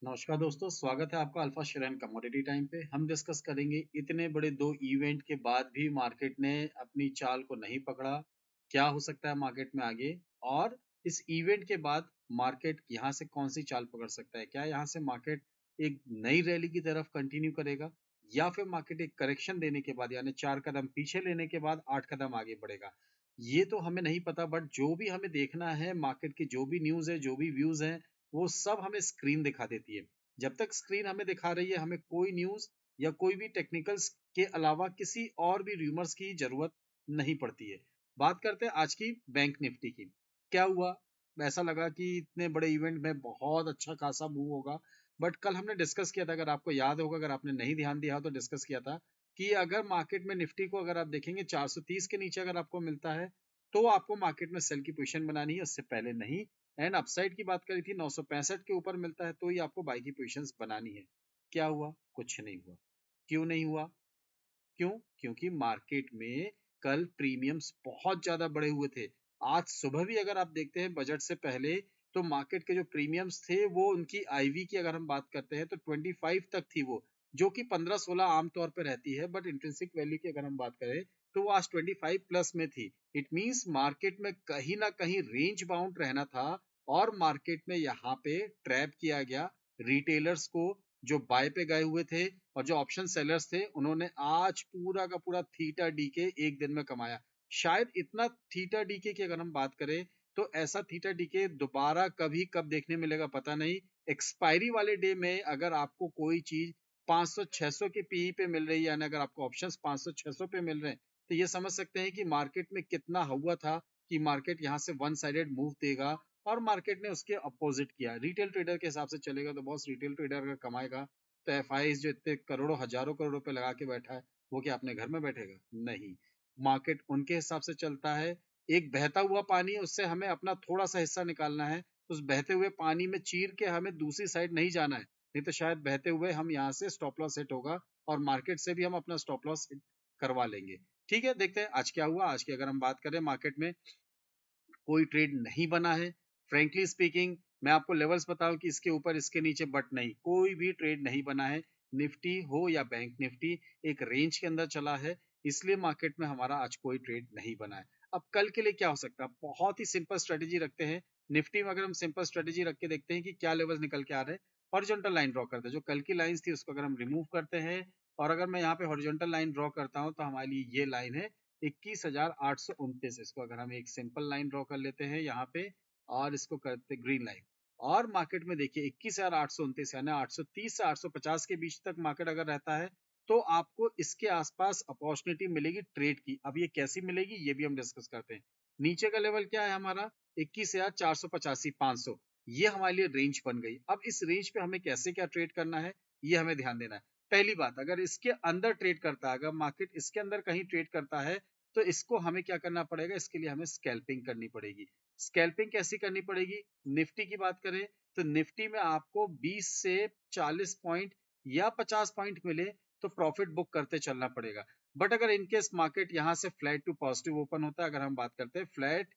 नमस्कार दोस्तों, स्वागत है आपका alpha share and commodity time पे। हम डिस्कस करेंगे इतने बड़े दो इवेंट के बाद भी मार्केट ने अपनी चाल को नहीं पकड़ा, क्या हो सकता है मार्केट में आगे। और इस इवेंट के बाद मार्केट यहाँ से कौन सी चाल पकड़ सकता है, क्या यहाँ से मार्केट एक नई रैली की तरफ कंटिन्यू करेगा या फिर मार्केट एक करेक्शन देने के बाद यानी 4 कदम पीछे लेने के बाद 8 कदम आगे बढ़ेगा। ये तो हमें नहीं पता, बट जो भी हमें देखना है, मार्केट की जो भी न्यूज है, जो भी व्यूज है, वो सब हमें स्क्रीन दिखा देती है। जब तक स्क्रीन हमें दिखा रही है, हमें कोई न्यूज या कोई भी टेक्निकल्स के अलावा किसी और भी रूमर्स की जरूरत नहीं पड़ती है। बात करते हैं आज की बैंक निफ्टी की। क्या हुआ? ऐसा लगा कि इतने बड़े इवेंट में बहुत अच्छा खासा मूव होगा, बट कल हमने डिस्कस किया था, अगर आपको याद होगा, अगर आपने नहीं ध्यान दिया हो तो डिस्कस किया था कि अगर मार्केट में निफ्टी को अगर आप देखेंगे 430 के नीचे अगर आपको मिलता है तो आपको मार्केट में सेल की पोजीशन बनानी है, उससे पहले नहीं। एंड अपसाइड की बात करी थी, 965 के ऊपर मिलता है तो ही आपको बाई की पोजीशंस बनानी है। क्या हुआ? कुछ नहीं हुआ। क्यों नहीं हुआ? क्यों? क्योंकि मार्केट में कल प्रीमियम्स बहुत ज्यादा बढ़े हुए थे। आज सुबह भी अगर आप देखते हैं बजट से पहले, तो मार्केट के जो प्रीमियम्स थे वो उनकी आईवी की अगर हम बात करते हैं तो 25 तक थी वो, जो कि 15-16 आमतौर पर रहती है, बट इंट्रिंसिक वैल्यू की अगर हम बात करें तो वो आज 25 प्लस में थी। इट मींस मार्केट में कहीं ना कहीं रेंज बाउंड रहना था और मार्केट में यहाँ पे ट्रैप किया गया रिटेलर्स को, जो बाय पे गए हुए थे। और जो ऑप्शन सेलर्स थे उन्होंने आज पूरा का पूरा थीटा डीके एक दिन में कमाया। शायद इतना थीटा डीके की अगर हम बात करें तो ऐसा थीटा डीके दोबारा कभी कब देखने मिलेगा पता नहीं। एक्सपायरी वाले डे में अगर आपको कोई चीज 500-600 के पीई पे मिल रही है, यानी अगर आपको ऑप्शंस 500-600 पे मिल रहे हैं, तो ये समझ सकते हैं कि मार्केट में कितना हुआ था कि मार्केट यहाँ से वन साइडेड मूव देगा। और मार्केट ने उसके अपोजिट किया। रिटेल ट्रेडर के हिसाब से चलेगा तो बॉस, रिटेल ट्रेडर अगर कमाएगा तो एफ जो इतने करोड़ों हजारों करोड़ रुपए लगा के बैठा है, वो क्या अपने घर में बैठेगा? नहीं। मार्केट उनके हिसाब से चलता है। एक बहता हुआ पानी, उससे हमें अपना थोड़ा सा हिस्सा निकालना है। उस बहते हुए पानी में चीर के हमें दूसरी साइड नहीं जाना है, नहीं तो शायद बहते हुए हम यहाँ से स्टॉप लॉस हिट होगा और मार्केट से भी हम अपना स्टॉप लॉस हिट करवा लेंगे। ठीक है, देखते हैं आज क्या हुआ। आज की अगर हम बात करें, मार्केट में कोई ट्रेड नहीं बना है। फ्रेंकली स्पीकिंग, मैं आपको लेवल्स बताऊं कि इसके ऊपर इसके नीचे, बट नहीं, कोई भी ट्रेड नहीं बना है। निफ्टी हो या बैंक निफ्टी एक रेंज के अंदर चला है, इसलिए मार्केट में हमारा आज कोई ट्रेड नहीं बना है। अब कल के लिए क्या हो सकता है? बहुत ही सिंपल स्ट्रेटेजी रखते हैं। निफ्टी में अगर हम सिंपल स्ट्रेटेजी रख के देखते हैं कि क्या लेवल्स निकल के आ रहे हैं, हॉरिजॉन्टल लाइन ड्रॉ करते हैं। जो कल की लाइंस थी उसको अगर हम रिमूव करते हैं और अगर मैं यहाँ पे हॉरिजॉन्टल लाइन ड्रॉ करता हूँ तो हमारे लिए ये लाइन है 21,829। इसको अगर हम एक सिंपल लाइन ड्रॉ कर लेते हैं यहाँ पे और इसको करते ग्रीन लाइन, और मार्केट में देखिए 21,829 यानी 830 से 850 के बीच तक मार्केट अगर रहता है तो आपको इसके आसपास अपॉर्चुनिटी मिलेगी ट्रेड की। अब ये कैसी मिलेगी ये भी हम डिस्कस करते हैं। नीचे का लेवल क्या है हमारा? 21,485, 500। ये हमारे लिए रेंज बन गई। अब इस रेंज पे हमें कैसे क्या ट्रेड करना है ये हमें ध्यान देना है। पहली बात, अगर इसके अंदर ट्रेड करता है, अगर मार्केट इसके अंदर कहीं ट्रेड करता है तो इसको हमें क्या करना पड़ेगा? इसके लिए हमें स्कैल्पिंग करनी पड़ेगी। स्कैल्पिंग कैसी करनी पड़ेगी? निफ्टी की बात करें तो निफ्टी में आपको 20 से 40 पॉइंट या 50 पॉइंट मिले तो प्रॉफिट बुक करते चलना पड़ेगा। बट अगर इनकेस मार्केट यहाँ से फ्लैट टू पॉजिटिव ओपन होता है, अगर हम बात करते हैं फ्लैट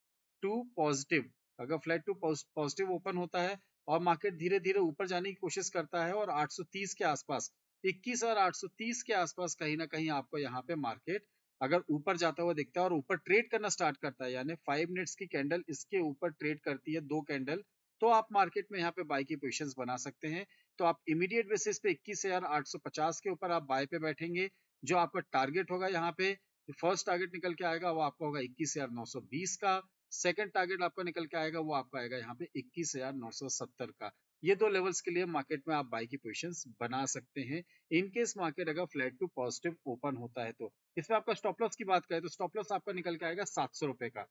टू पॉजिटिव, अगर फ्लैट टू पॉजिटिव ओपन होता है और मार्केट धीरे धीरे ऊपर जाने की कोशिश करता है और 830 के आसपास, 21 और 830 के आसपास कहीं ना कहीं आपको यहाँ पे मार्केट अगर ऊपर जाता हुआ दिखता है और ऊपर ट्रेड करना स्टार्ट करता है, यानी 5 मिनट्स की कैंडल इसके ऊपर ट्रेड करती है, दो कैंडल, तो आप मार्केट में यहाँ पे बाय की पोजीशंस बना सकते हैं। तो आप इमीडिएट बेसिस पे 21,850 के ऊपर आप बाय पे बैठेंगे। जो आपका टारगेट होगा यहाँ पे, फर्स्ट टारगेट निकल के आएगा वो आपका होगा 21,920 का। सेकंड टारगेट आपका निकल के आएगा वो आपका आएगा यहाँ पे 21,970 का। ये दो लेवल्स के लिए मार्केट में आप बाय की पोजीशंस बना सकते हैं इनकेस मार्केट अगर फ्लैट टू पॉजिटिव ओपन होता है तो। इसमें आपका स्टॉप लॉस की बात करें तो स्टॉप लॉस आपका निकल के आएगा 700 रुपए का।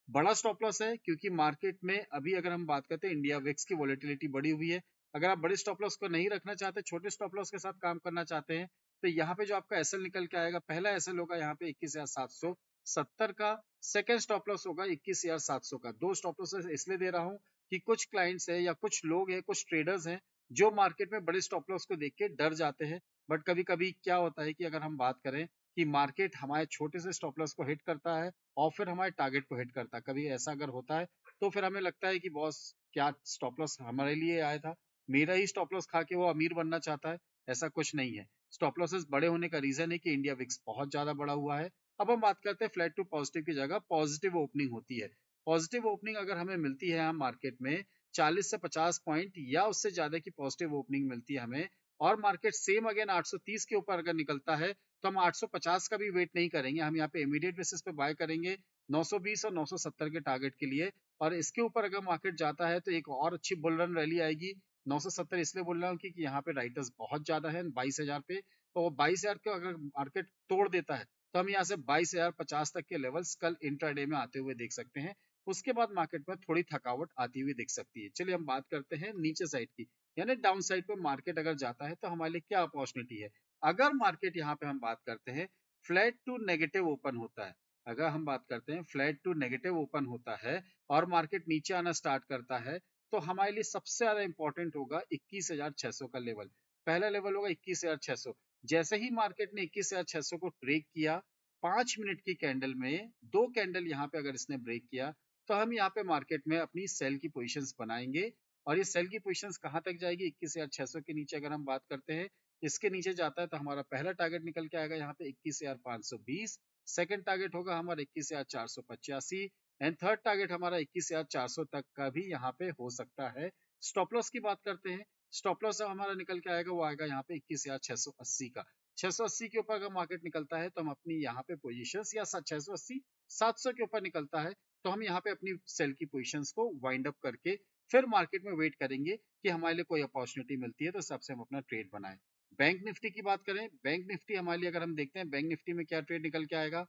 बड़ा स्टॉप लॉस है क्योंकि मार्केट में अभी अगर हम बात करते हैं इंडिया विक्स की वॉलेटिलिटी बढ़ी हुई है। अगर आप बड़े स्टॉप लॉस को नहीं रखना चाहते, छोटे स्टॉप लॉस के साथ काम करना चाहते हैं, तो यहाँ पे जो आपका एसएल निकल के आएगा, पहला एसएल होगा यहाँ पे 21,770 का। सेकंड स्टॉप लॉस होगा 21,700 का। दो स्टॉप लॉस इसलिए दे रहा हूँ कि कुछ क्लाइंट्स है या कुछ लोग हैं, कुछ ट्रेडर्स हैं जो मार्केट में बड़े स्टॉप लॉस को देख के डर जाते हैं। बट कभी कभी क्या होता है कि अगर हम बात करें कि मार्केट हमारे छोटे से स्टॉप लॉस को हिट करता है और फिर हमारे टारगेट को हिट करता है, कभी ऐसा अगर होता है तो फिर हमें लगता है कि बॉस क्या स्टॉप लॉस हमारे लिए आया था, मेरा ही स्टॉप लॉस खा के वो अमीर बनना चाहता है, ऐसा कुछ नहीं है। स्टॉप लॉसेस बड़े होने का रीजन है कि इंडिया विक्स बहुत ज्यादा बड़ा हुआ है। अब हम बात करते हैं फ्लैट टू पॉजिटिव की जगह पॉजिटिव ओपनिंग होती है। पॉजिटिव ओपनिंग अगर हमें मिलती है यहाँ मार्केट में 40 से 50 पॉइंट या उससे ज्यादा की पॉजिटिव ओपनिंग मिलती है हमें, और मार्केट सेम अगेन 830 के ऊपर अगर निकलता है, तो हम 850 का भी वेट नहीं करेंगे, हम यहाँ पे इमीडिएट बेसिस पे बाय करेंगे 920 और 970 के टारगेट के लिए। और इसके ऊपर अगर मार्केट जाता है तो एक और अच्छी बुल रन रैली आएगी। 970 इसलिए बोल रहा हूँ क्योंकि यहाँ पे राइटर्स बहुत ज्यादा है 22,000 पे, तो वो 22,000 को अगर मार्केट तोड़ देता है तो हम यहाँ से 22,050 तक के लेवल्स कल इंट्राडे में आते हुए देख सकते हैं। उसके बाद मार्केट में थोड़ी थकावट आती हुई दिख सकती है। चलिए हम बात करते हैं नीचे साइड की, यानी डाउन साइड पे मार्केट अगर जाता है तो हमारे लिए क्या अपॉर्चुनिटी है। अगर मार्केट यहाँ पे हम बात करते हैं फ्लैट टू नेगेटिव ओपन होता है, अगर हम बात करते हैं फ्लैट टू नेगेटिव ओपन होता है और मार्केट नीचे आना स्टार्ट करता है, तो हमारे लिए सबसे ज्यादा इंपॉर्टेंट होगा 21,600 का लेवल। पहला लेवल होगा 21,600। जैसे ही मार्केट ने 21,600 को ब्रेक किया, 5 मिनट की कैंडल में 2 कैंडल यहाँ पे अगर इसने ब्रेक किया, तो हम यहाँ पे मार्केट में अपनी सेल की पोजीशंस बनाएंगे। और ये सेल की पोजीशंस कहाँ तक जाएगी, 21,600 के नीचे अगर हम बात करते हैं, इसके नीचे जाता है तो हमारा पहला टारगेट निकल के आएगा यहाँ पे 21,520। सेकंड टारगेट होगा हमारा 21,485 एंड थर्ड टारगेट हमारा 21,400 तक का भी यहाँ पे हो सकता है। स्टॉप लॉस की बात करते हैं, स्टॉप लॉस हमारा निकल के आएगा, वो आएगा यहाँ पे 21,680 का। 680 के ऊपर अगर मार्केट निकलता है तो हम अपनी यहाँ पे पोजीशंस, या 680 700 के ऊपर निकलता है तो हम यहाँ पे अपनी सेल की पोजीशंस को वाइंड अप करके फिर मार्केट में वेट करेंगे कि हमारे लिए कोई अपॉर्चुनिटी मिलती है तो सबसे हम अपना ट्रेड बनाएं। बैंक निफ्टी की बात करें, बैंक निफ्टी हमारे लिए अगर हम देखते हैं बैंक निफ्टी में क्या ट्रेड निकल के आएगा,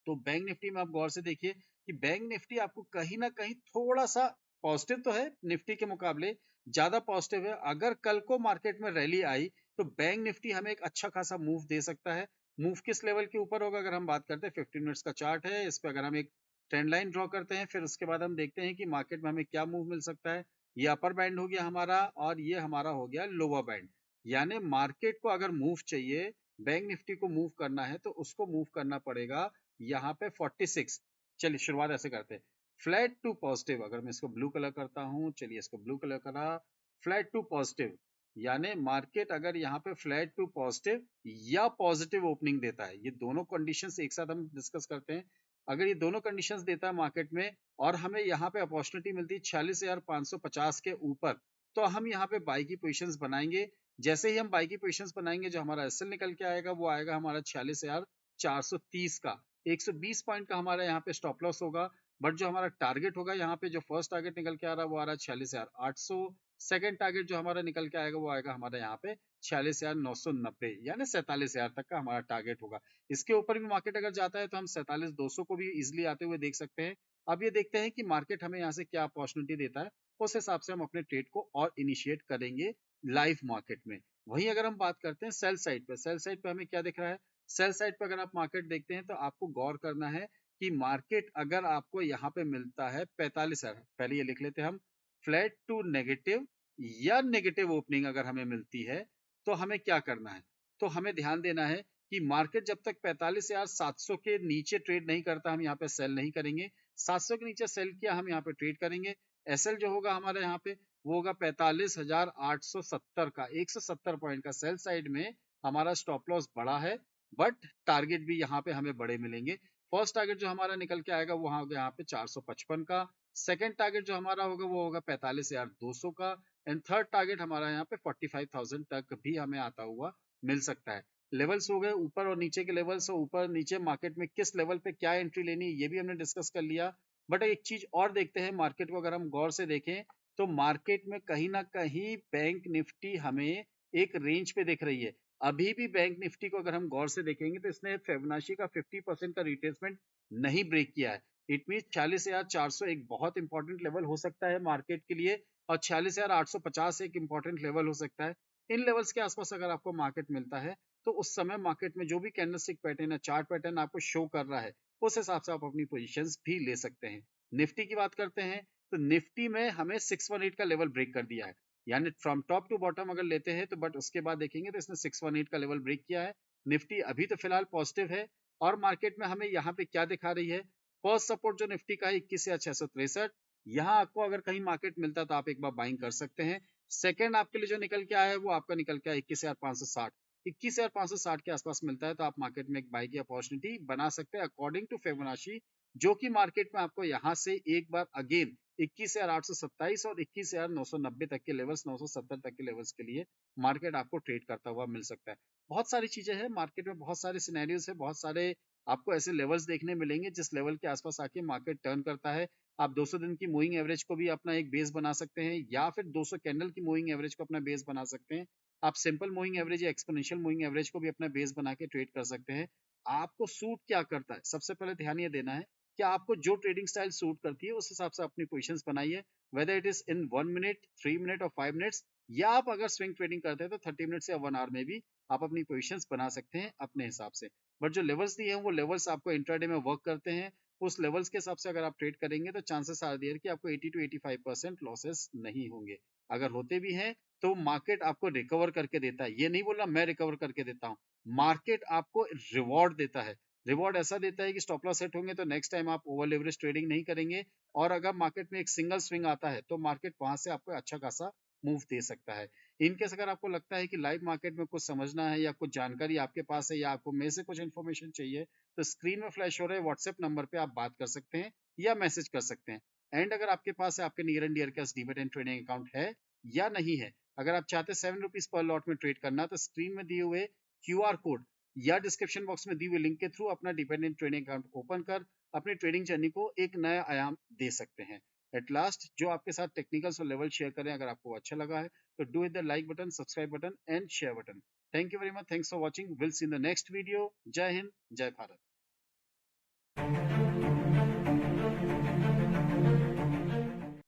तो बैंक निफ्टी में आप गौर से देखिए कि बैंक निफ्टी आपको कहीं ना कहीं थोड़ा सा पॉजिटिव तो है, निफ्टी के मुकाबले ज्यादा पॉजिटिव है। अगर कल को मार्केट में रैली आई तो बैंक निफ्टी हमें एक अच्छा खासा मूव दे सकता है। मूव किस लेवल के ऊपर होगा, अगर हम बात करते हैं 15 मिनट्स का चार्ट है, इस पे अगर हम एक ट्रेंड लाइन ड्रॉ करते हैं, फिर उसके बाद हम देखते हैं कि मार्केट में हमें क्या मूव मिल सकता है। ये अपर बैंड हो गया हमारा और ये हमारा हो गया लोअर बैंड। यानी मार्केट को अगर मूव चाहिए, बैंक निफ्टी को मूव करना है, तो उसको मूव करना पड़ेगा यहाँ पे 46। चलिए शुरुआत ऐसे करते हैं, फ्लैट टू पॉजिटिव। अगर मैं इसको ब्लू कलर करता हूँ, चलिए इसको ब्लू कलर करा, फ्लैट टू पॉजिटिव, यानी मार्केट अगर यहाँ पे फ्लैट टू पॉजिटिव या पॉजिटिव ओपनिंग देता है, ये दोनों कंडीशंस एक साथ हम डिस्कस करते हैं। अगर ये दोनों कंडीशंस देता है मार्केट में और हमें यहाँ पे अपॉर्चुनिटी मिलती है 46,550 के ऊपर, तो हम यहाँ पे बाई की पोजिशंस बनाएंगे। जैसे ही हम बाई की पोजिशंस बनाएंगे, जो हमारा एसएल निकल के आएगा वो आएगा हमारा 46,430 का। 120 पॉइंट का हमारा यहाँ पे स्टॉप लॉस होगा। बट जो हमारा टारगेट होगा यहाँ पे, जो फर्स्ट टारगेट निकल के आ रहा है वो आ रहा है 46,800। सेकंड टारगेट जो हमारा निकल के आएगा वो आएगा हमारा यहाँ पे 46,990, यानी 47,000 तक का हमारा टारगेट होगा। इसके ऊपर भी मार्केट अगर जाता है तो हम 47,200 को भी इजिली आते हुए देख सकते हैं। अब ये देखते हैं कि मार्केट हमें यहाँ से क्या अपॉर्चुनिटी देता है, उस हिसाब से हम अपने ट्रेड को और इनिशिएट करेंगे लाइव मार्केट में। वहीं अगर हम बात करते हैं सेल साइड पे, सेल साइड पे हमें क्या दिख रहा है, सेल साइड पे अगर आप मार्केट देखते हैं तो आपको गौर करना है कि मार्केट अगर आपको यहाँ पे मिलता है 45,000, पहले ये लिख लेते हैं हम, फ्लैट टू नेगेटिव या नेगेटिव ओपनिंग अगर हमें मिलती है तो हमें क्या करना है, तो हमें ध्यान देना है कि मार्केट जब तक 45,700 के नीचे ट्रेड नहीं करता हम यहाँ पे सेल नहीं करेंगे। 700 के नीचे सेल किया हम यहाँ पे ट्रेड करेंगे। एसएल जो होगा हमारे यहाँ पे वो होगा 45,870 का, 170 पॉइंट का। सेल साइड में हमारा स्टॉप लॉस बड़ा है बट टारगेट भी यहाँ पे हमें बड़े मिलेंगे। फर्स्ट टारगेट जो हमारा निकल के आएगा वो होगा यहाँ पे 455 का। सेकंड टारगेट जो हमारा होगा वो होगा 45,200 का। एंड थर्ड टारगेट हमारा यहाँ पे 45,000 तक भी हमें आता हुआ मिल सकता है। लेवल्स हो गए ऊपर और नीचे के लेवल्स, ऊपर नीचे मार्केट में किस लेवल पे क्या एंट्री लेनी ये भी हमने डिस्कस कर लिया। बट एक चीज और देखते हैं, मार्केट को अगर हम गौर से देखें तो मार्केट में कहीं ना कहीं बैंक निफ्टी हमें एक रेंज पे दिख रही है। अभी भी बैंक निफ्टी को अगर हम गौर से देखेंगे तो इसने फिबोनाची का 50% का रिट्रेसमेंट नहीं ब्रेक किया है। इट मीन 46,400 एक बहुत इंपॉर्टेंट लेवल हो सकता है मार्केट के लिए, और 46,850 एक इंपॉर्टेंट लेवल हो सकता है। इन लेवल्स के आसपास अगर आपको मार्केट मिलता है तो उस समय मार्केट में जो भी कैंडलस्टिक पैटर्न है, चार्ट पैटर्न आपको शो कर रहा है, उस हिसाब से आप अपनी पोजीशंस भी ले सकते हैं। निफ्टी की बात करते हैं तो निफ्टी में हमें 618 का लेवल ब्रेक कर दिया है, यानी फ्रॉम टॉप टू बॉटम अगर लेते हैं तो, बट उसके बाद देखेंगे तो इसने 618 का लेवल ब्रेक किया है। निफ्टी अभी तो फिलहाल पॉजिटिव है और मार्केट में हमें यहाँ पे क्या दिखा रही है, फर्स्ट सपोर्ट जो निफ्टी का है 21,663। यहाँ आपको अगर कहीं मार्केट मिलता तो आप एक बार बाइंग कर सकते हैं। सेकंड आपके लिए जो निकल के आया है वो आपका निकल के आया 21,560। 21,560 के आसपास मिलता है तो आप मार्केट में एक बाई की अपॉर्चुनिटी बना सकते हैं अकॉर्डिंग टू फिबोनाची, जो कि मार्केट में आपको यहाँ से एक बार अगेन 21,827 और 21,990 तक के लेवल्स, 970 तक के लेवल्स के लिए मार्केट आपको ट्रेड करता हुआ मिल सकता है। बहुत सारी चीजें हैं मार्केट में, बहुत सारे सिनेरियोज है, बहुत सारे आपको ऐसे लेवल्स देखने मिलेंगे जिस लेवल के आसपास आके मार्केट टर्न करता है। आप 200 दिन की मूविंग एवरेज को भी अपना एक बेस बना सकते हैं, या फिर 200 कैंडल की मूविंग एवरेज को अपना बेस बना सकते हैं। आप सिंपल मूविंग एवरेज या एक्सपोनेंशियल मूविंग एवरेज को भी अपना बेस बना के ट्रेड कर सकते हैं। आपको सूट क्या करता है, सबसे पहले ध्यान ये देना है कि आपको जो ट्रेडिंग स्टाइल सूट करती है उस हिसाब से अपनी पोजिशन बनाइए, whether it is in 1 minute, 3 minute और 5 मिनट्स, या आप अगर स्विंग ट्रेडिंग करते हैं तो 30 मिनट्स या 1 आवर में भी आप अपनी पोजिशन बना सकते हैं अपने हिसाब से। बट जो लेवल्स दिए हैं वो लेवल्स आपको इंट्राडे में वर्क करते हैं। उस लेवल्स के हिसाब से अगर आप ट्रेड करेंगे तो चांसेस आर देयर कि आपको 80 to 85% लॉसेस नहीं होंगे। अगर होते भी हैं तो मार्केट आपको रिकवर करके देता है, ये नहीं बोल रहा मैं रिकवर करके देता हूँ, मार्केट आपको रिवॉर्ड देता है। रिवॉर्ड ऐसा देता है कि स्टॉप लॉस सेट होंगे तो नेक्स्ट टाइम आप ओवर लेवरेज ट्रेडिंग नहीं करेंगे, और अगर मार्केट में एक सिंगल स्विंग आता है तो मार्केट वहां से आपको अच्छा खासा मूव दे सकता है। इनकेस अगर आपको लगता है कि लाइव मार्केट में कुछ समझना है या कुछ जानकारी आपके पास है या आपको मेरे से कुछ इन्फॉर्मेशन चाहिए, तो स्क्रीन में फ्लैश हो रहे व्हाट्सएप नंबर पे आप बात कर सकते हैं या मैसेज कर सकते हैं। एंड अगर आपके पास है, आपके नियर एंड डियर के पास डीमेट एंड ट्रेडिंग अकाउंट है या नहीं है, अगर आप चाहते हैं 7 रुपीज पर लॉट में ट्रेड करना, तो स्क्रीन में दिए हुए QR कोड या डिस्क्रिप्शन बॉक्स में दिए हुए लिंक के थ्रू अपना डिपेंडेंट ट्रेडिंग अकाउंट ओपन कर अपनी ट्रेडिंग जर्नी को एक नया आयाम दे सकते हैं। एट लास्ट जो आपके साथ टेक्निकल्स और लेवल शेयर करें, अगर आपको अच्छा लगा है तो do hit the like button, subscribe button and share button. Thank you very much. Thanks for watching. We'll see in the next video. Jai Hind, Jai Bharat.